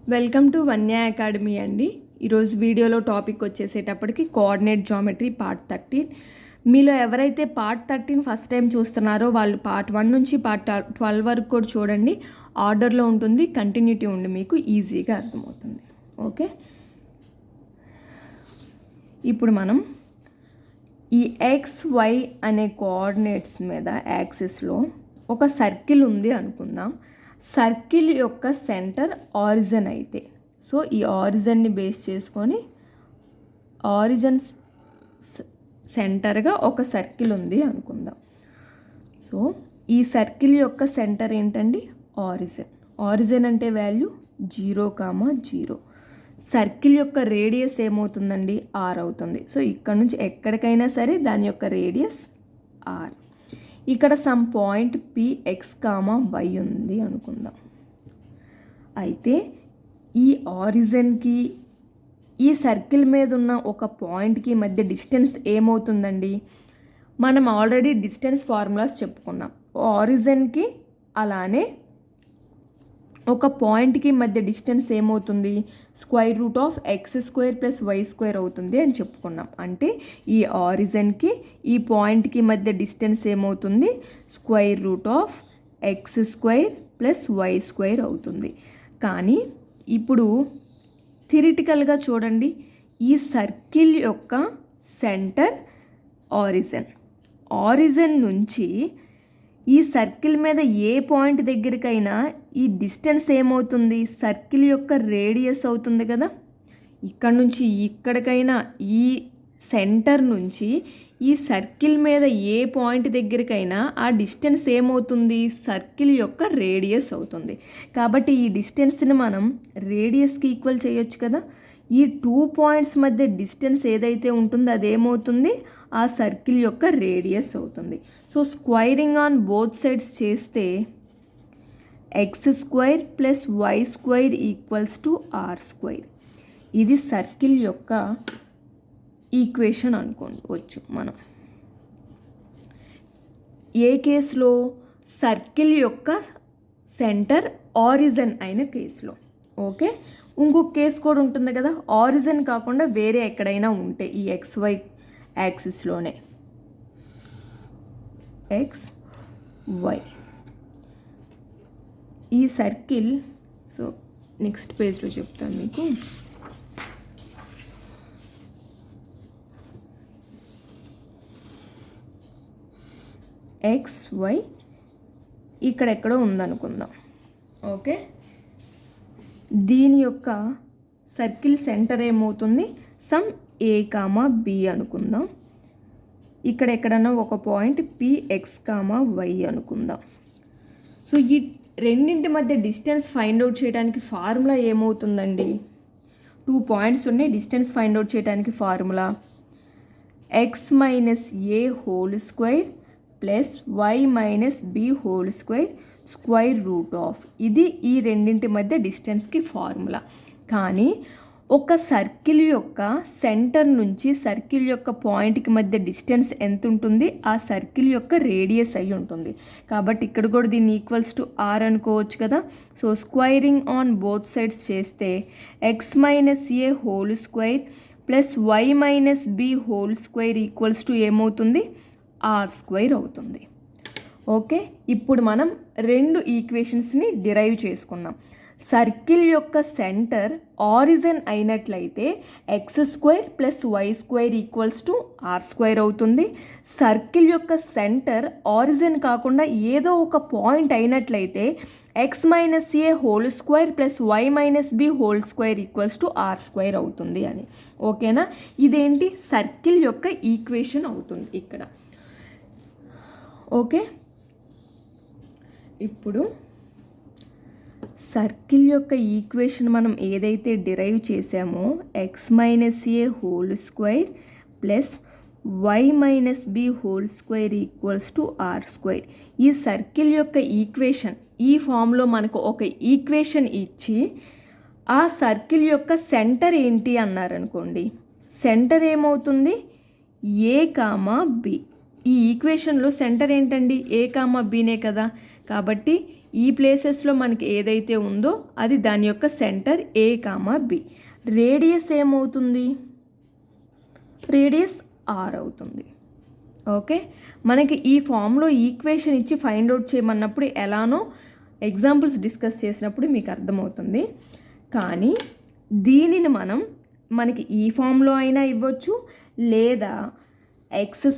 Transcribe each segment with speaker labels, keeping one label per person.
Speaker 1: Welcome to Vanya academy అండి. ఈరోజు వీడియోలో టాపిక్ వచ్చేసేటప్పటికి కోఆర్డినేట్ జామెట్రీ పార్ట్ 13. మీలో ఎవరైతే పార్ట్ 13 ఫస్ట్ టైం చూస్తున్నారో వాళ్ళు పార్ట్ 1 నుంచి పార్ట్ 12 వరకు కూడా చూడండి. ఆర్డర్లో ఉంటుంది, కంటిన్యూటీ ఉండి మీకు ఈజీగా అర్థమవుతుంది. ఓకే, ఇప్పుడు మనం ఈ XY అనే కోఆర్డినేట్స్ మీద యాక్సిస్లో ఒక సర్కిల్ ఉంది అనుకుందాం. సర్కిల్ యొక్క సెంటర్ ఆరిజిన్ అయితే, సో ఈ ఆరిజిన్ని బేస్ చేసుకొని ఆరిజిన్ సెంటర్గా ఒక సర్కిల్ ఉంది అనుకుందాం. సో ఈ సర్కిల్ యొక్క సెంటర్ ఏంటండి? ఆరిజిన్. ఆరిజిన్ అంటే వాల్యూ 0,0. సర్కిల్ యొక్క రేడియస్ ఏమవుతుందండి? R అవుతుంది. సో ఇక్కడ నుంచి ఎక్కడికైనా సరే దాని యొక్క రేడియస్ R. ఇక్కడ సమ్ పాయింట్ PX, Y ఉంది అనుకుందాం. అయితే ఈ ఆరిజిన్కి ఈ సర్కిల్ మీద ఉన్న ఒక పాయింట్కి మధ్య డిస్టెన్స్ ఏమవుతుందండి? మనం ఆల్రెడీ డిస్టెన్స్ ఫార్ములాస్ చెప్పుకున్నాం. ఆరిజిన్కి అలానే ఒక పాయింట్కి మధ్య డిస్టెన్స్ ఏమవుతుంది? √(x² + y² అవుతుంది అని చెప్పుకున్నాం. అంటే ఈ ఆరిజిన్కి ఈ పాయింట్కి మధ్య డిస్టెన్స్ ఏమవుతుంది? √(x² + y² అవుతుంది. కానీ ఇప్పుడు థియరిటికల్గా చూడండి, ఈ సర్కిల్ యొక్క సెంటర్ ఆరిజిన్ నుంచి ఈ సర్కిల్ మీద ఏ పాయింట్ దగ్గరికైనా ఈ డిస్టెన్స్ ఏమవుతుంది? సర్కిల్ యొక్క రేడియస్ అవుతుంది కదా. ఇక్కడ నుంచి ఇక్కడికైనా ఈ సెంటర్ నుంచి ఈ సర్కిల్ మీద ఏ పాయింట్ దగ్గరికైనా ఆ డిస్టెన్స్ ఏమవుతుంది? సర్కిల్ యొక్క రేడియస్ అవుతుంది. కాబట్టి ఈ డిస్టెన్స్ని మనం రేడియస్కి ఈక్వల్ చేయొచ్చు కదా. ఈ 2 పాయింట్స్ మధ్య డిస్టెన్స్ ఏదైతే ఉంటుందో అదేమవుతుంది? ఆ సర్కిల్ యొక్క రేడియస్ అవుతుంది. So squaring on both sides చేస్తే x² + y² = r². ఇది సర్కిల్ యొక్క ఈక్వేషన్ అనుకోవచ్చు మనం. ఏ కేసులో? సర్కిల్ యొక్క సెంటర్ ఆరిజిన్ అయిన కేసులో. ఓకే, ఇంకొక కేసు కూడా ఉంటుంది కదా, ఆరిజిన్ కాకుండా వేరే ఎక్కడైనా ఉంటే ఈ XY యాక్సిస్లోనే XY ఈ సర్కిల్. సో నెక్స్ట్ పేజ్లో చెప్తాను మీకు. XY ఇక్కడెక్కడో ఉందనుకుందాం. ఓకే, దీని యొక్క సర్కిల్ సెంటర్ ఏమవుతుంది? సమ్ A, B అనుకుందాం. ఇక్కడ ఎక్కడన్నా ఒక పాయింట్ PX, Y అనుకుందాం. సో ఈ రెండింటి మధ్య డిస్టెన్స్ ఫైండ్ అవుట్ చేయడానికి ఫార్ములా ఏమవుతుందండి? 2 పాయింట్స్ ఉన్నాయి, డిస్టెన్స్ ఫైండ్ అవుట్ చేయడానికి formula x - a² + y - b² √. ఇది ఈ రెండింటి మధ్య డిస్టెన్స్కి ఫార్ములా. కానీ ఒక సర్కిల్ యొక్క సెంటర్ నుంచి సర్కిల్ యొక్క పాయింట్కి మధ్య డిస్టెన్స్ ఎంత ఉంటుంది? ఆ సర్కిల్ యొక్క రేడియస్ అయి ఉంటుంది. కాబట్టి ఇక్కడ కూడా దీన్ని =R అనుకోవచ్చు కదా. So squaring on both sides చేస్తే x - a² + y - b² ఏమవుతుంది? R² అవుతుంది. ఓకే, ఇప్పుడు మనం 2 ఈక్వేషన్స్ని డిరైవ్ చేసుకున్నాం. సర్కిల్ యొక్క సెంటర్ ఆరిజిన్ అయినట్లయితే x² + y² = R² అవుతుంది. సర్కిల్ యొక్క సెంటర్ ఆరిజిన్ కాకుండా ఏదో ఒక పాయింట్ అయినట్లయితే x - a² + y - b² R² అవుతుంది అని. ఓకేనా? ఇదేంటి? సర్కిల్ యొక్క ఈక్వేషన్ అవుతుంది ఇక్కడ. ఓకే, ఇప్పుడు సర్కిల్ యొక్క ఈక్వేషన్ మనం ఏదైతే డిరైవ్ చేసామో x - a² + y - b² R². ఈ సర్కిల్ యొక్క ఈక్వేషన్ ఈ ఫామ్లో మనకు ఒక ఈక్వేషన్ ఇచ్చి ఆ సర్కిల్ యొక్క సెంటర్ ఏంటి అన్నారనుకోండి, సెంటర్ ఏమవుతుంది? A, B. ఈ ఈక్వేషన్లో సెంటర్ ఏంటండి? A, Bనే కదా. కాబట్టి ఈ ప్లేసెస్లో మనకి ఏదైతే ఉందో అది దాని యొక్క సెంటర్ A, B. రేడియస్ ఏమవుతుంది? రేడియస్ R అవుతుంది. ఓకే, మనకి ఈ ఫామ్లో ఈక్వేషన్ ఇచ్చి ఫైండ్ అవుట్ చేయమన్నప్పుడు ఎలానో ఎగ్జాంపుల్స్ డిస్కస్ చేసినప్పుడు మీకు అర్థమవుతుంది. కానీ దీనిని మనకి ఈ ఫామ్లో అయినా ఇవ్వచ్చు, లేదా x²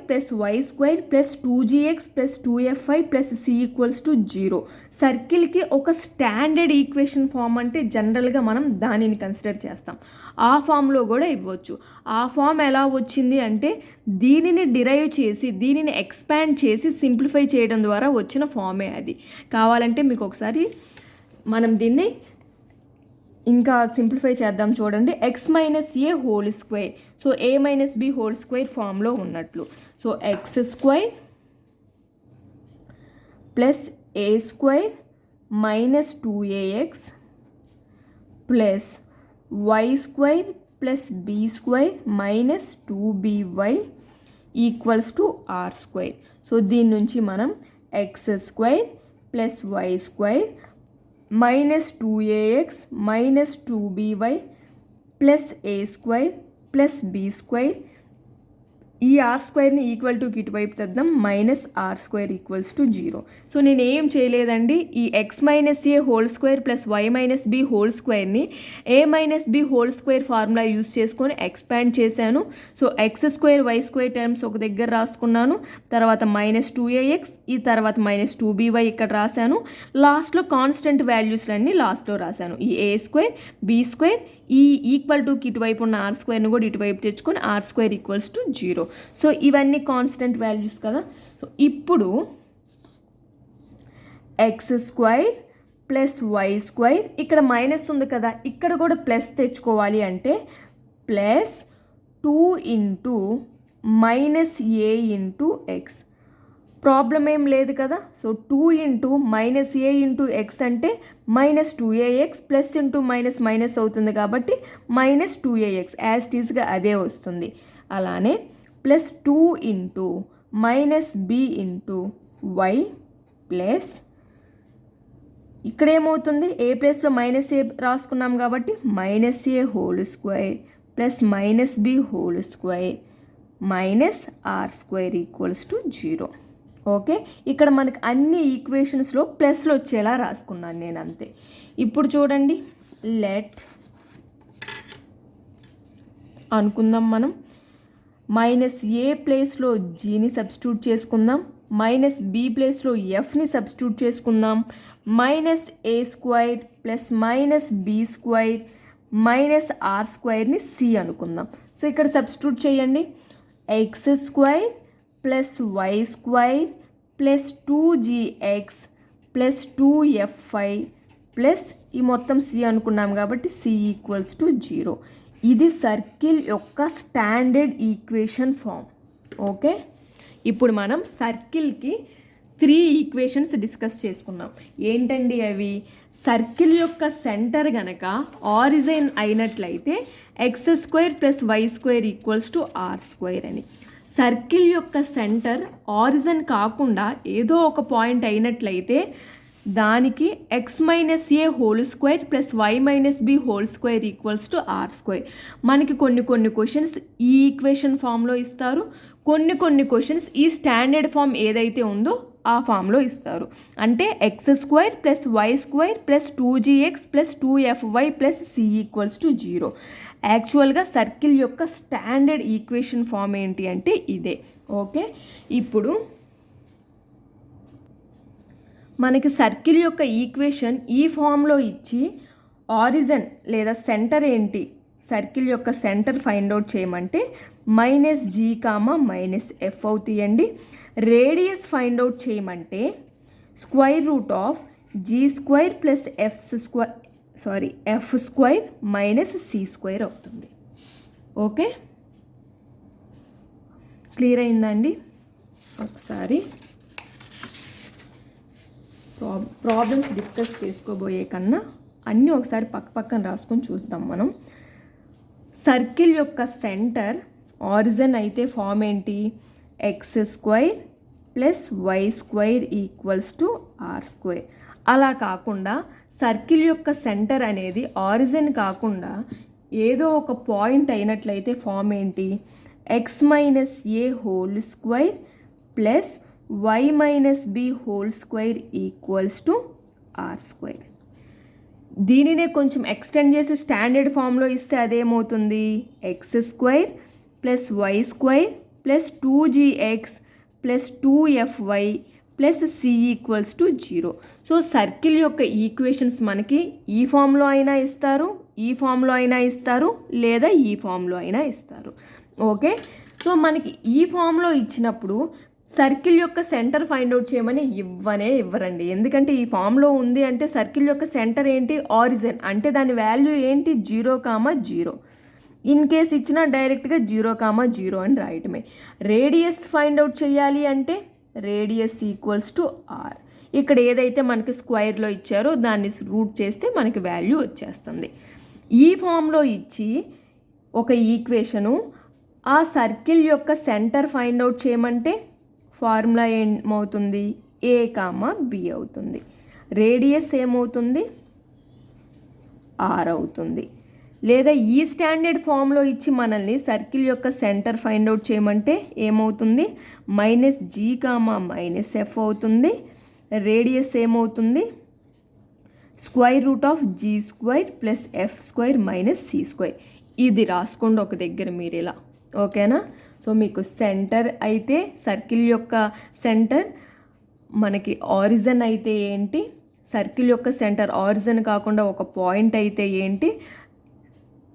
Speaker 1: + y² + 2gx + 2fy + c = 0 సర్కిల్కి ఒక స్టాండర్డ్ ఈక్వేషన్ ఫామ్ అంటే జనరల్గా మనం దానిని కన్సిడర్ చేస్తాం. ఆ ఫామ్లో కూడా ఇవ్వచ్చు. ఆ ఫామ్ ఎలా వచ్చింది అంటే దీనిని డిరైవ్ చేసి దీనిని ఎక్స్పాండ్ చేసి సింప్లిఫై చేయడం ద్వారా వచ్చిన ఫామే అది. కావాలంటే మీకు ఒకసారి మనం దీన్ని ఇంకా సింప్లిఫై చేద్దాం చూడండి. x - a² so a - b² ఫామ్లో ఉన్నట్లు. So x² + a² - 2ax y² + b² - 2by = r². So దీని నుంచి మనం x² + y² -2ax - 2by + a² + b². ఈ r²ని ఈక్వల్ టుకి ఇటువైపు తెద్దాం, -r² = 0. సో నేను ఏం చేయలేదండి, ఈ x - a² + y - b² a - b² formula use చేసుకొని ఎక్స్పాండ్ చేశాను. సో x² y² టర్మ్స్ ఒక దగ్గర రాసుకున్నాను, తర్వాత -2ax, ఈ తర్వాత -2by ఇక్కడ రాశాను, లాస్ట్లో కాన్స్టెంట్ వాల్యూస్లన్నీ లాస్ట్లో రాశాను. ఈ a² b² ఈ ఈక్వల్ టుకి ఇటువైపు ఉన్న r²ని కూడా ఇటువైపు తెచ్చుకొని r² = 0. సో ఇవన్నీ కాన్స్టెంట్ వాల్యూస్ కదా. సో ఇప్పుడు x² + y² ఇక్కడ మైనస్ ఉంది కదా, ఇక్కడ కూడా ప్లస్ తెచ్చుకోవాలి అంటే +2 × -a × x. ప్రాబ్లం ఏం లేదు కదా. సో 2 × -a × x అంటే -2ax, ప్లస్ ఇంటూ మైనస్ అవుతుంది కాబట్టి -2ax యాజ్ ఇట్ ఈస్గా అదే వస్తుంది. అలానే +2 × -b × y ప్లస్ ఇక్కడ ఏమవుతుంది, ఏ ప్లేస్లో -a రాసుకున్నాం కాబట్టి -a² + -b² -r² = 0. ఓకే, ఇక్కడ మనకి అన్ని ఈక్వేషన్స్లో ప్లస్లు వచ్చేలా రాసుకున్నాను నేను, అంతే. ఇప్పుడు చూడండి, లెట్ అనుకుందాం మనం -a ప్లేస్లో gని సబ్స్టిట్యూట్ చేసుకుందాం, -b ప్లేస్లో fని సబ్స్టిట్యూట్ చేసుకుందాం, -a² + -b² -r²ని c అనుకుందాం. సో ఇక్కడ సబ్స్టిట్యూట్ చేయండి. x² + y² + 2gx + 2fy plus ఈ మొత్తం c అనుకున్నాం కాబట్టి c = 0. ఇది సర్కిల్ యొక్క స్టాండర్డ్ ఈక్వేషన్ ఫామ్. ఓకే, ఇప్పుడు మనం సర్కిల్కి 3 ఈక్వేషన్స్ డిస్కస్ చేసుకున్నాం. ఏంటండి అవి? సర్కిల్ యొక్క సెంటర్ గనక ఆరిజిన్ అయినట్లయితే x² + y² = r² అని. సర్కిల్ యొక్క సెంటర్ ఆరిజిన్ కాకుండా ఏదో ఒక పాయింట్ అయినట్లయితే దానికి x - a² + y - b² = r². మనకి కొన్ని క్వశ్చన్స్ ఈ ఈక్వేషన్ ఫామ్లో ఇస్తారు, కొన్ని క్వశ్చన్స్ ఈ స్టాండర్డ్ ఫామ్ ఏదైతే ఉందో ఆ ఫామ్లో ఇస్తారు. అంటే x² + y² + 2gx + 2fy + c = 0. యాక్చువల్గా సర్కిల్ యొక్క స్టాండర్డ్ ఈక్వేషన్ ఫామ్ ఏంటి అంటే ఇదే. ఓకే, ఇప్పుడు మనకి సర్కిల్ యొక్క ఈక్వేషన్ ఈ ఫామ్లో ఇచ్చి ఆరిజిన్ లేదా సెంటర్ ఏంటి, సర్కిల్ యొక్క సెంటర్ ఫైండ్ అవుట్ చేయమంటే -g, -f అవుతాయండి. రేడియస్ ఫైండ్ అవుట్ చేయమంటే √g² + f² - c² అవుతుంది. ఓకే, క్లియర్ అయిందండి? ఒకసారి ప్రాబ్లమ్స్ డిస్కస్ చేసుకోబోయే కన్నా అన్నీ ఒకసారి పక్కన రాసుకొని చూద్దాం మనం. సర్కిల్ యొక్క సెంటర్ ఆరిజిన్ అయితే ఫామ్ ఏంటి? x² + y² = r². అలా కాకుండా సర్కిల్ యొక్క సెంటర్ అనేది ఆరిజిన్ కాకుండా ఏదో ఒక పాయింట్ అయినట్లయితే ఫామ్ ఏంటి, x minus A whole square plus why minus B whole square equals to are square. దీనినే కొంచెం ఎక్స్టెండ్ చేసి స్టాండర్డ్ ఫామ్లో ఇస్తే అదేమవుతుంది, x square plus why square plus 2gx plus 2fy plus C equals to 0. So circle యొక్క equations మనకి ఈ ఫామ్లో అయినా ఇస్తారు, ఈ ఫామ్లో అయినా ఇస్తారు, లేదా ఈ ఫామ్లో అయినా ఇస్తారు. ఓకే, సో మనకి ఈ ఫామ్లో ఇచ్చినప్పుడు సర్కిల్ యొక్క సెంటర్ ఫైండ్ అవుట్ చేయమని ఇవ్వరండి. ఎందుకంటే ఈ ఫామ్లో ఉంది అంటే సర్కిల్ యొక్క సెంటర్ ఏంటి, ఆరిజిన్, అంటే దాని వాల్యూ ఏంటి, 0,0. ఇన్ కేస్ ఇచ్చినా డైరెక్ట్గా 0,0 అని రాయటమే. రేడియస్ ఫైండ్ అవుట్ చేయాలి అంటే రేడియస్ ఈక్వల్స్ టు ఆర్. ఇక్కడ ఏదైతే మనకి స్క్వేర్లో ఇచ్చారో దాన్ని రూట్ చేస్తే మనకి వాల్యూ వచ్చేస్తుంది. ఈ ఫామ్లో ఇచ్చి ఒక ఈక్వేషను ఆ సర్కిల్ యొక్క సెంటర్ ఫైండ్ అవుట్ చేయమంటే ఫార్ములా ఏమవుతుంది, ఏ కామా బి అవుతుంది. రేడియస్ ఏమవుతుంది, ఆర్ అవుతుంది. లేదా ఈ స్టాండర్డ్ ఫామ్లో ఇచ్చి మనల్ని సర్కిల్ యొక్క సెంటర్ ఫైండ్ అవుట్ చేయమంటే ఏమవుతుంది, minus G comma minus F అవుతుంది. రేడియస్ ఏమవుతుంది, square root of G square plus F square minus C square. ఇది రాసుకోండి ఒక దగ్గర మీరు ఇలా. ఓకేనా, సో మీకు సెంటర్ అయితే సర్కిల్ యొక్క సెంటర్, మనకి ఆరిజిన్ అయితే ఏంటి, సర్కిల్ యొక్క సెంటర్ ఆరిజిన్ కాకుండా ఒక పాయింట్ అయితే ఏంటి,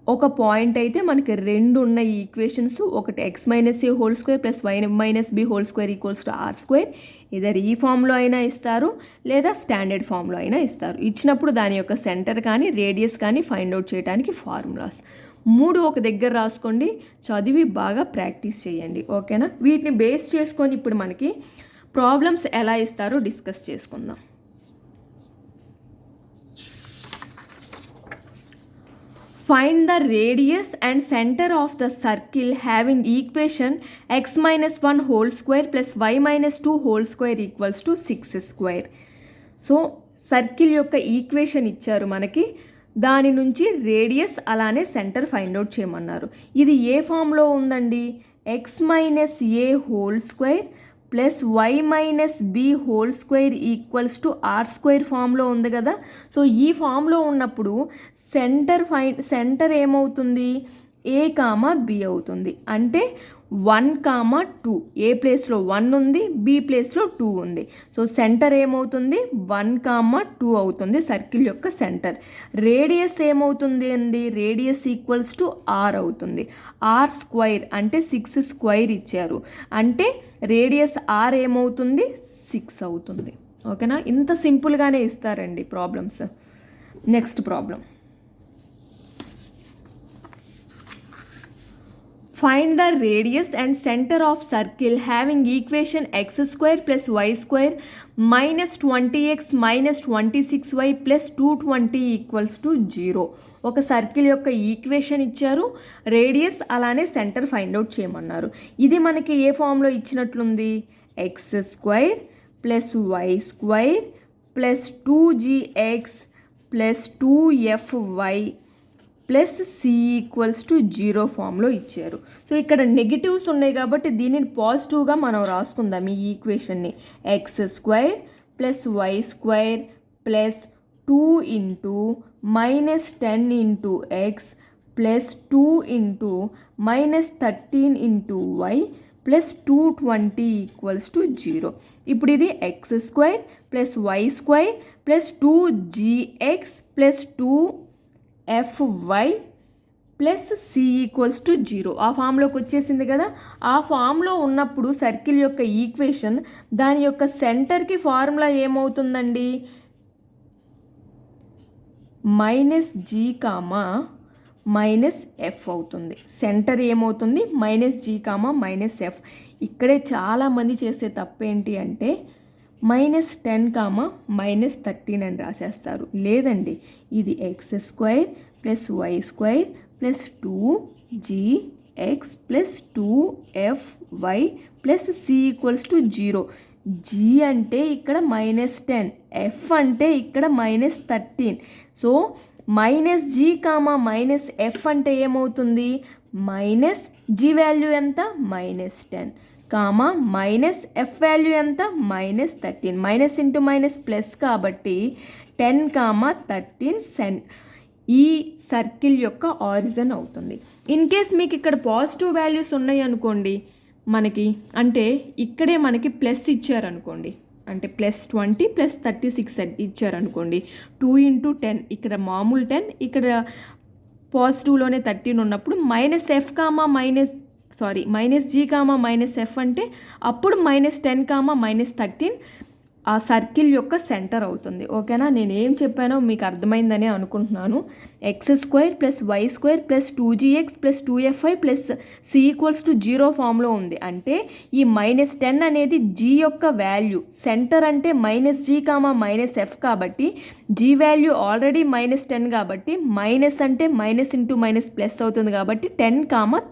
Speaker 1: ఒక పాయింట్ అయితే మనకి రెండు ఉన్న ఈక్వేషన్స్, ఒకటి X minus A whole square plus why minus B whole square equals to are square. Either ఈ ఫామ్లో అయినా ఇస్తారు, లేదా స్టాండర్డ్ ఫామ్లో అయినా ఇస్తారు. ఇచ్చినప్పుడు దాని యొక్క సెంటర్ కానీ రేడియస్ కానీ ఫైండ్ అవుట్ చేయడానికి ఫార్ములాస్ 3 ఒక దగ్గర రాసుకోండి, చదివి బాగా ప్రాక్టీస్ చేయండి. ఓకేనా, వీటిని బేస్ చేసుకొని ఇప్పుడు మనకి ప్రాబ్లమ్స్ ఎలా ఇస్తారో డిస్కస్ చేసుకుందాం. Find the radius and center of the circle having equation x minus 1 whole square plus y minus 2 whole square equals to 6 square. So circle యొక్క ఈక్వేషన్ ఇచ్చారు మనకి, దాని నుంచి రేడియస్ అలానే సెంటర్ ఫైండ్ అవుట్ చేయమన్నారు. ఇది ఏ ఫామ్లో ఉందండి, X minus A whole square plus why minus B whole square equals to are square ఫామ్లో ఉంది కదా. సో ఈ ఫామ్లో ఉన్నప్పుడు సెంటర్ ఏమవుతుంది, ఏ కామా బి అవుతుంది. అంటే 1,2, ఏ ప్లేస్లో 1 ఉంది, బి ప్లేస్లో 2 ఉంది. సో సెంటర్ ఏమవుతుంది, 1,2 అవుతుంది సర్కిల్ యొక్క సెంటర్. రేడియస్ ఏమవుతుంది అండి, రేడియస్ ఈక్వల్స్ టు ఆర్ అవుతుంది. ఆర్ స్క్వైర్ అంటే 6 స్క్వైర్ ఇచ్చారు, అంటే రేడియస్ ఆర్ ఏమవుతుంది, 6 అవుతుంది. ఓకేనా, ఇంత సింపుల్గానే ఇస్తారండి problems. Next problem, find the radius and center of circle having equation x square plus y square minus 20x minus 26y plus 220 equals to 0. ఒక సర్కిల్ యొక్క ఈక్వేషన్ ఇచ్చారు, రేడియస్ అలానే సెంటర్ ఫైండ్ అవుట్ చేయమన్నారు. ఇది మనకి ఏ ఫామ్లో ఇచ్చినట్లుంది, x square plus why square plus 2gx plus 2fy plus C equals to 0 ఫామ్లో ఇచ్చారు. సో ఇక్కడ నెగిటివ్స్ ఉన్నాయి కాబట్టి దీనిని పాజిటివ్గా మనం రాసుకుందాం. ఈ ఈక్వేషన్ని X square plus why square plus 2 into minus 10 into X plus 2 into minus 13 into Y plus 220 equals to 0. ఇప్పుడు ఇది X square plus why square plus 2gx plus 2fy plus C equals to 0 ఆ ఫామ్లోకి వచ్చేసింది కదా. ఆ ఫామ్లో ఉన్నప్పుడు circle యొక్క equation, దాని యొక్క సెంటర్కి ఫార్ములా ఏమవుతుందండి, minus G comma minus F అవుతుంది. సెంటర్ ఏమవుతుంది, minus G comma minus F. ఇక్కడే చాలామంది చేసే తప్పేంటి అంటే మైనస్ 10 కామా మైనస్ 13 అని రాసేస్తారు. లేదండి, ఇది X square plus why square plus 2gx plus 2fy plus C equals to 0. G అంటే ఇక్కడ -10, ఎఫ్ అంటే ఇక్కడ -13. సో -g, -f అంటే ఏమవుతుంది? మైనస్ జీ వాల్యూ ఎంత? -10, -f వాల్యూ ఎంత? -13. మైనస్ ఇంటూ మైనస్ ప్లస్ కాబట్టి 10, 13 ఈ సర్కిల్ యొక్క ఆరిజిన్ అవుతుంది. ఇన్ కేస్ మీకు ఇక్కడ పాజిటివ్ వాల్యూస్ ఉన్నాయి అనుకోండి, మనకి అంటే ఇక్కడే మనకి ప్లస్ ఇచ్చారనుకోండి, అంటే +20 +36 ఇచ్చారనుకోండి, 2 × 10, ఇక్కడ మామూలు 10, ఇక్కడ పాజిటివ్లోనే 13 ఉన్నప్పుడు -g, -f అంటే అప్పుడు -10, -13 ఆ సర్కిల్ యొక్క సెంటర్ అవుతుంది. ఓకేనా? నేను ఏం చెప్పానో మీకు అర్థమైందని అనుకుంటున్నాను. x² + y² + 2gx + 2fy + c = 0 ఫామ్లో ఉంది. అంటే ఈ -10 అనేది g యొక్క వాల్యూ, సెంటర్ అంటే -g, -f కాబట్టి g వాల్యూ ఆల్రెడీ -10 కాబట్టి మైనస్ అంటే మైనస్ ఇంటూ మైనస్ ప్లస్ అవుతుంది కాబట్టి 10,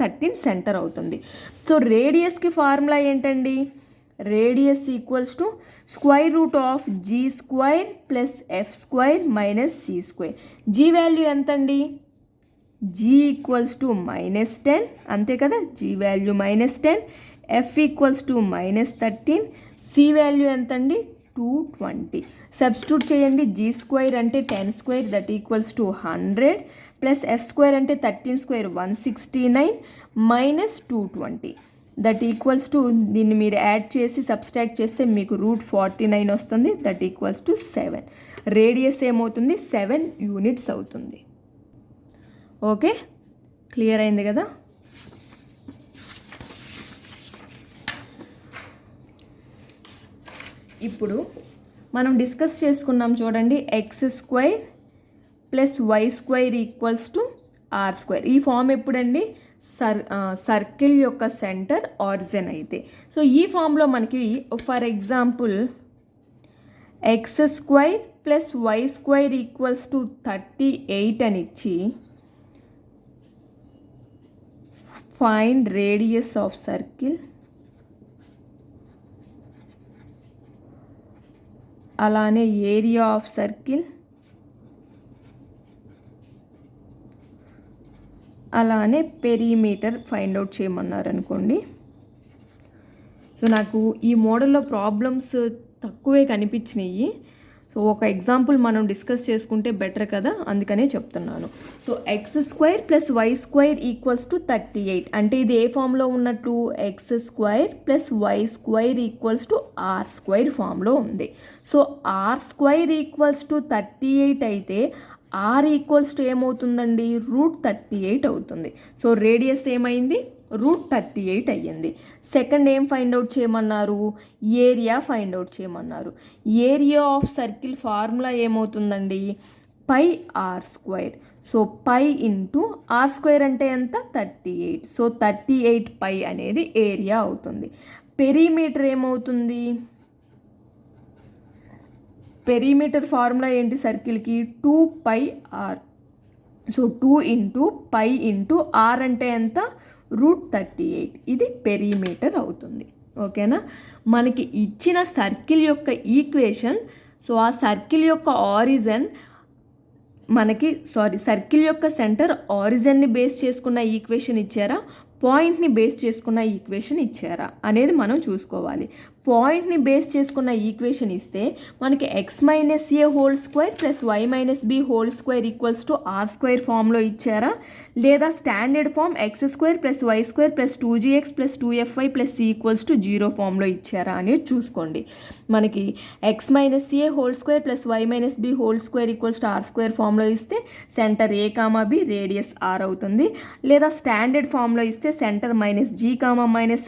Speaker 1: 13 సెంటర్ అవుతుంది. సో రేడియస్కి ఫార్ములా ఏంటండి? Radius = √g² + f² - c². g value ఎంతండి? g = -10, అంతే కదా? g value -10, f = -13, c value ఎంతండి? 220. సబ్స్టిట్యూట్ చేయండి. g² అంటే 10² that equals to 100 plus f² అంటే 13² 169 మైనస్ 220 దట్ ఈక్వల్స్ టు, దీన్ని మీరు యాడ్ చేసి సబ్స్ట్రాక్ట్ చేస్తే మీకు √49 వస్తుంది. That equals to 7. రేడియస్ ఏమవుతుంది? 7 యూనిట్స్ అవుతుంది. ఓకే, క్లియర్ అయింది కదా? ఇప్పుడు మనం డిస్కస్ చేసుకున్నాం చూడండి, x² + y² = r². ఈ ఫామ్ ఎప్పుడండి? సర్కిల్ యొక్క సెంటర్ ఆరిజిన్ అయితే. సో ఈ ఫామ్లో మనకి ఫర్ ఎగ్జాంపుల్ x² + y² = 38 అని ఇచ్చి ఫైండ్ రేడియస్ ఆఫ్ సర్కిల్, అలానే ఏరియా ఆఫ్ సర్కిల్, అలానే పెరిమీటర్ ఫైండ్ అవుట్ చేయమన్నారు అనుకోండి. సో నాకు ఈ మోడల్లో ప్రాబ్లమ్స్ తక్కువే కనిపించినాయి. సో ఒక ఎగ్జాంపుల్ మనం డిస్కస్ చేసుకుంటే బెటర్ కదా, అందుకనే చెప్తున్నాను. సో x² + y² = 38 అంటే ఇది ఏ ఫామ్లో ఉన్నట్టు? x² + y² = r² ఫామ్లో ఉంది. సో r² = 38 అయితే r = ఏమవుతుందండి? √38 అవుతుంది. సో రేడియస్ ఏమైంది? √38 అయ్యింది. సెకండ్ ఏం ఫైండ్ అవుట్ చేయమన్నారు? ఏరియా ఫైండ్ అవుట్ చేయమన్నారు. ఏరియా ఆఫ్ సర్కిల్ ఫార్ములా ఏమవుతుందండి? πr². సో π × r² అంటే ఎంత? 38. సో 38 π అనేది ఏరియా అవుతుంది. పెరిమీటర్ ఏమవుతుంది? పెరిమీటర్ ఫార్ములా ఏంటి సర్కిల్కి? 2πr. సో 2 × π × r అంటే ఎంత? √38. ఇది పెరిమీటర్ అవుతుంది. ఓకేనా? మనకి ఇచ్చిన సర్కిల్ యొక్క ఈక్వేషన్, సో ఆ సర్కిల్ యొక్క ఆరిజిన్ మనకి సర్కిల్ యొక్క సెంటర్ ఆరిజిన్ని బేస్ చేసుకున్న ఈక్వేషన్ ఇచ్చారా, పాయింట్ని బేస్ చేసుకున్న ఈక్వేషన్ ఇచ్చారా అనేది మనం చూసుకోవాలి. పాయింట్ని బేస్ చేసుకున్న ఈక్వేషన్ ఇస్తే మనకి x - a² + y - b² = r² ఫామ్లో ఇచ్చారా, లేదా standard form x² + y² + 2gx + 2fy + c = 0 ఫామ్లో ఇచ్చారా అనేది చూసుకోండి. మనకి x - a² + y - b² = r² ఫామ్లో ఇస్తే centre a, b, radius r అవుతుంది. లేదా స్టాండర్డ్ ఫామ్లో ఇస్తే సెంటర్ -g,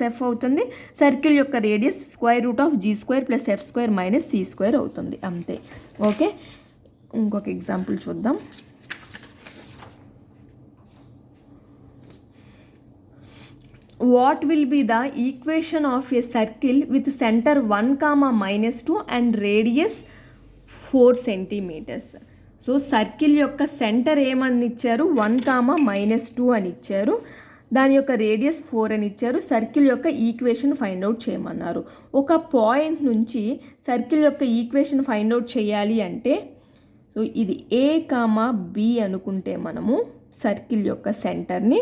Speaker 1: -f అవుతుంది. సర్కిల్ యొక్క రేడియస్ √g² + f² - c² అవుతుంది. అంతే. ఓకే, ఇంకొక ఎగ్జాంపుల్ చూద్దాం. What will be the equation of a circle with center 1, -2 and radius 4 centimeters? So circle యొక్క సెంటర్ ఏమని ఇచ్చారు? 1, -2 అని ఇచ్చారు. దాని యొక్క రేడియస్ 4 అని ఇచ్చారు. సర్కిల్ యొక్క ఈక్వేషన్ ఫైండ్ అవుట్ చేయమన్నారు. ఒక పాయింట్ నుంచి సర్కిల్ యొక్క ఈక్వేషన్ ఫైండ్ అవుట్ చేయాలి అంటే సో ఇది ఏ కామా బి అనుకుంటే మనము సర్కిల్ యొక్క సెంటర్ని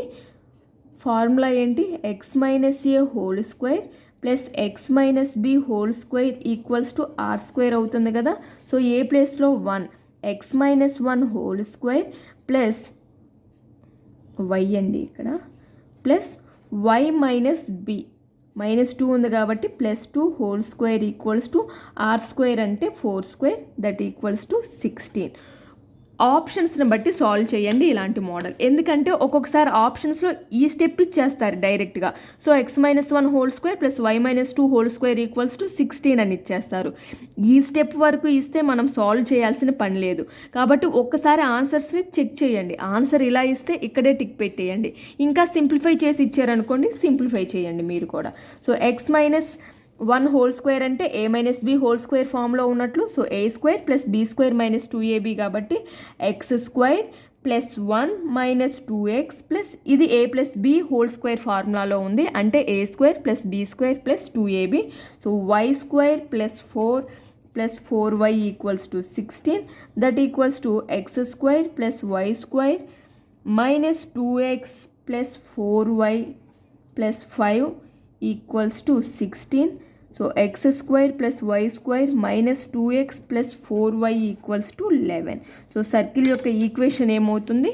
Speaker 1: ఫార్ములా ఏంటి, x minus A whole square plus x minus B whole square equals to are square అవుతుంది కదా. సో ఏ ప్లేస్లో 1 x minus 1 whole square plus y అండి ఇక్కడ ప్లస్ వై మైనస్ బి -2 ఉంది కాబట్టి +2 whole square equals to are square అంటే 4 square that equals to 16. ఆప్షన్స్ని బట్టి సాల్వ్ చేయండి ఇలాంటి మోడల్. ఎందుకంటే ఒక్కొక్కసారి ఆప్షన్స్లో ఈ స్టెప్ ఇచ్చేస్తారు డైరెక్ట్గా. So x-1 whole square plus y-2 whole square equals to 16 అని ఇచ్చేస్తారు. ఈ స్టెప్ వరకు ఇస్తే మనం సాల్వ్ చేయాల్సిన పని లేదు. కాబట్టి ఒక్కసారి ఆన్సర్స్ని చెక్ చేయండి. ఆన్సర్ ఇలా ఇస్తే ఇక్కడే టిక్ పెట్టేయండి. ఇంకా సింప్లిఫై చేసి ఇచ్చారనుకోండి, సింప్లిఫై చేయండి మీరు కూడా. సో x-1 హోల్ స్క్వేర్ అంటే a minus B whole square ఫామ్లో ఉన్నట్లు. So a square plus b square minus 2ab కాబట్టి x square plus 1 minus 2x plus ఇది a plus b whole square ఫార్ములాలో ఉంది అంటే a square plus b square plus 2ab. So y square plus 4 plus 4y equals to 16 that equals to x square plus y square minus 2x plus 4y plus 5 equals to 16. So x square plus why square minus 2x plus 4y equals to 11. So circle యొక్క equation ఏమవుతుంది,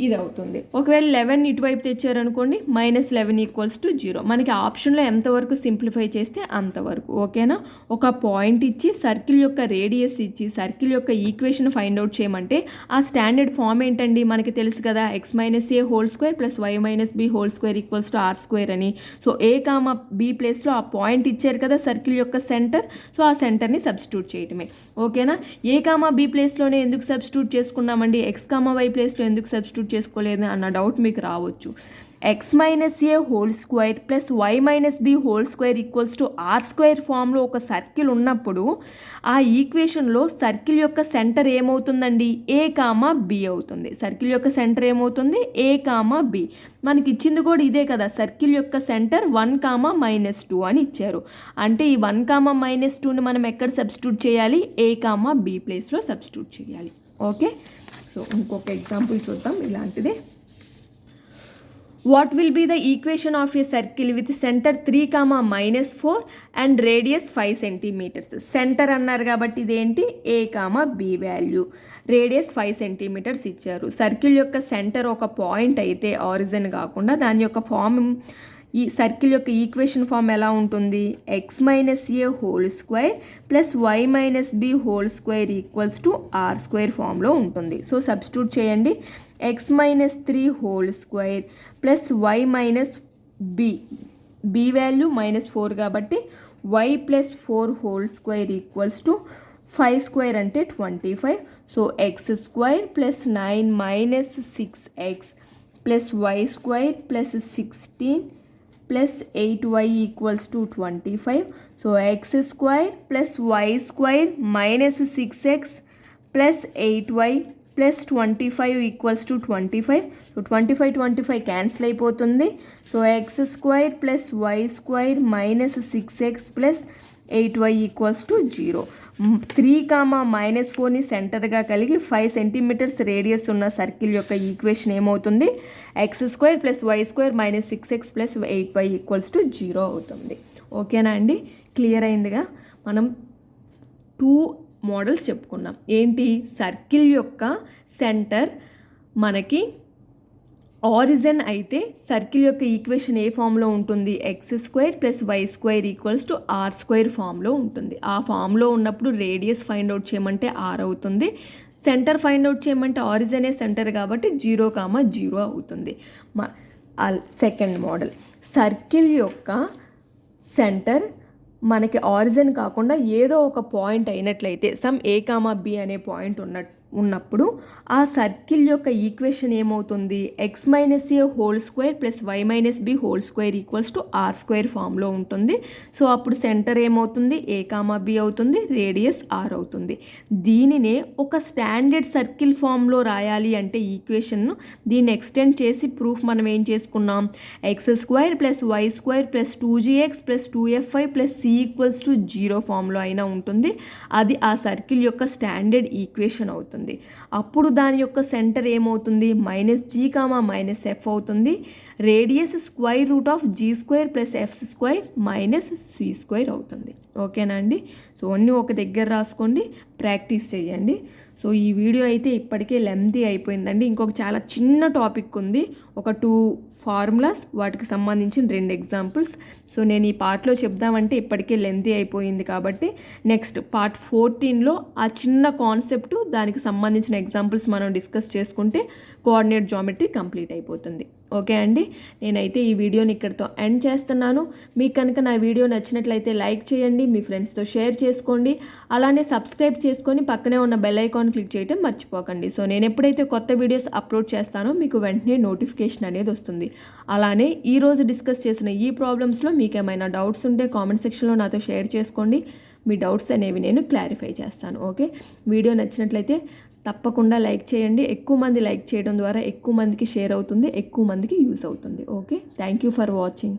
Speaker 1: ఇది అవుతుంది. ఒకవేళ 11 ఇటువైపు తెచ్చారనుకోండి -11 equals to 0. మనకి ఆప్షన్లో ఎంతవరకు simplify చేస్తే అంతవరకు. ఓకేనా. ఒక పాయింట్ ఇచ్చి సర్కిల్ యొక్క రేడియస్ ఇచ్చి సర్కిల్ యొక్క ఈక్వేషన్ ఫైండ్ అవుట్ చేయమంటే ఆ స్టాండర్డ్ ఫామ్ ఏంటండి మనకి తెలుసు కదా, x minus A whole square plus why minus B whole square equals to are square అని. సో ఏ కామా బి ప్లేస్లో ఆ పాయింట్ ఇచ్చారు కదా సర్కిల్ యొక్క సెంటర్. సో ఆ సెంటర్ని సబ్స్టిట్యూట్ చేయటమే. ఓకేనా. ఏ కామా బి ప్లేస్లోనే ఎందుకు సబ్స్టిట్యూట్ చేసుకున్నామండి, ఎక్స్ కామా వై ప్లేస్లో ఎందుకు సబ్స్టిట్యూట్ చేసుకోలేదు అన్న డౌట్ మీకు రావచ్చు. X minus A whole square plus why minus B whole square equals to are square ఫామ్లో ఒక సర్కిల్ ఉన్నప్పుడు ఆ ఈక్వేషన్లో సర్కిల్ యొక్క సెంటర్ ఏమవుతుందండి, ఏ కామా బి అవుతుంది. సర్కిల్ యొక్క సెంటర్ ఏమవుతుంది, ఏ కామా బి. మనకి ఇచ్చింది కూడా ఇదే కదా, సర్కిల్ యొక్క సెంటర్ 1, -2 అని ఇచ్చారు. అంటే ఈ 1, -2ని మనం ఎక్కడ సబ్స్టిట్యూట్ చేయాలి, ఏ కామా బి ప్లేస్లో సబ్స్టిట్యూట్ చేయాలి. ఓకే. సో ఇంకొక ఎగ్జాంపుల్ చూద్దాం ఇలాంటిదే. What will be the equation of a circle with centre 3, -4 and radius 5 centimetres. Centre అన్నారు కాబట్టి ఇదేంటి, a comma b value, radius 5 centimetres ఇచ్చారు. సర్కిల్ యొక్క సెంటర్ ఒక పాయింట్ అయితే ఆరిజిన్ కాకుండా దాని యొక్క ఫామ్, ఈ సర్కిల్ యొక్క ఈక్వేషన్ ఫామ్ ఎలా ఉంటుంది, x minus A whole square plus why minus B whole square equals to are square ఫామ్లో ఉంటుంది. సో సబ్స్టిట్యూట్ చేయండి. X -3 whole square plus why minus b value -4 కాబట్టి y plus 4 whole square equals to 5 square అంటే 25. So x square plus 9 minus 6x plus why square plus 16 plus 8y equals to 25. So x square plus why square minus 6x plus 8y plus 25 equals to 25. So 25 cancel అయిపోతుంది. So x square plus why square minus 6x plus 8y equals to 0. 3, -4ని సెంటర్గా కలిగి 5 centimetres radius ఉన్న circle యొక్క equation ఏమవుతుంది, x square plus why square minus 6x plus 8y equals to 0 అవుతుంది. ఓకేనా అండి, క్లియర్ అయిందిగా. మనం 2 మోడల్స్ చెప్పుకున్నాం. ఏంటి, సర్కిల్ యొక్క సెంటర్ మనకి ఆరిజిన్ అయితే సర్కిల్ యొక్క ఈక్వేషన్ ఏ ఫామ్లో ఉంటుంది, x square plus why square equals to are square ఫామ్లో ఉంటుంది. ఆ ఫామ్లో ఉన్నప్పుడు రేడియస్ ఫైండ్ అవుట్ చేయమంటే ఆర్ అవుతుంది, సెంటర్ ఫైండ్ అవుట్ చేయమంటే ఆరిజినే సెంటర్ కాబట్టి 0, అవుతుంది. సెకండ్ మోడల్, సర్కిల్ యొక్క సెంటర్ మనకి ఆరిజిన్ కాకుండా ఏదో ఒక పాయింట్ అయినట్లయితే సమ్ ఏ కామా బి అనే పాయింట్ ఉన్నప్పుడు ఆ సర్కిల్ యొక్క ఈక్వేషన్ ఏమవుతుంది, x minus A whole square plus y minus B whole square equals to are square ఫామ్లో ఉంటుంది. సో అప్పుడు సెంటర్ ఏమవుతుంది, ఏ కామా బి అవుతుంది, రేడియస్ ఆర్ అవుతుంది. దీనినే ఒక స్టాండర్డ్ సర్కిల్ ఫామ్లో రాయాలి అంటే ఈక్వేషన్ను దీన్ని ఎక్స్టెండ్ చేసి ప్రూఫ్ మనం ఏం చేసుకున్నాం, x square plus why square plus 2gx plus 2fy plus C equals to 0 ఫామ్లో అయినా ఉంటుంది. అది ఆ సర్కిల్ యొక్క స్టాండర్డ్ ఈక్వేషన్ అవుతుంది. అప్పుడు దాని యొక్క సెంటర్ ఏమవుతుంది, minus G comma minus F అవుతుంది. Radius square root of G square plus F square minus C square అవుతుంది. ఓకేనా అండి. సో అన్నీ ఒక దగ్గర రాసుకోండి, ప్రాక్టీస్ చేయండి. సో ఈ వీడియో అయితే ఇప్పటికే లెంతీ అయిపోయిందండి. ఇంకొక చాలా చిన్న టాపిక్ ఉంది, ఒక 2 ఫార్ములాస్, వాటికి సంబంధించిన 2 ఎగ్జాంపుల్స్. సో నేను ఈ పార్ట్లో చెప్దామంటే ఇప్పటికే లెంతీ అయిపోయింది కాబట్టి నెక్స్ట్ పార్ట్ 14లో ఆ చిన్న కాన్సెప్ట్, దానికి సంబంధించిన ఎగ్జాంపుల్స్ మనం డిస్కస్ చేసుకుంటే కోఆర్డినేట్ జామెట్రీ కంప్లీట్ అయిపోతుంది. ఓకే అండి, నేనైతే ఈ వీడియోని ఇక్కడితో ఎండ్ చేస్తున్నాను. మీకు కనుక నా వీడియో నచ్చినట్లయితే లైక్ చేయండి, మీ ఫ్రెండ్స్తో షేర్ చేసుకోండి, అలానే సబ్స్క్రైబ్ చేసుకొని పక్కనే ఉన్న బెల్ ఐకాన్ క్లిక్ చేయడం మర్చిపోకండి. సో నేను ఎప్పుడైతే కొత్త వీడియోస్ అప్లోడ్ చేస్తానో మీకు వెంటనే నోటిఫికేషన్ అనేది వస్తుంది. అలానే ఈరోజు డిస్కస్ చేసిన ఈ ప్రాబ్లమ్స్లో మీకు ఏమైనా డౌట్స్ ఉంటే కామెంట్ సెక్షన్లో నాతో షేర్ చేసుకోండి. మీ డౌట్స్ అనేవి నేను క్లారిఫై చేస్తాను. ఓకే, వీడియో నచ్చినట్లయితే తప్పకుండా లైక్ చేయండి. ఎక్కువ మంది లైక్ చేయడం ద్వారా ఎక్కువ మందికి షేర్ అవుతుంది, ఎక్కువ మందికి యూస్ అవుతుంది. Okay, thank you for watching.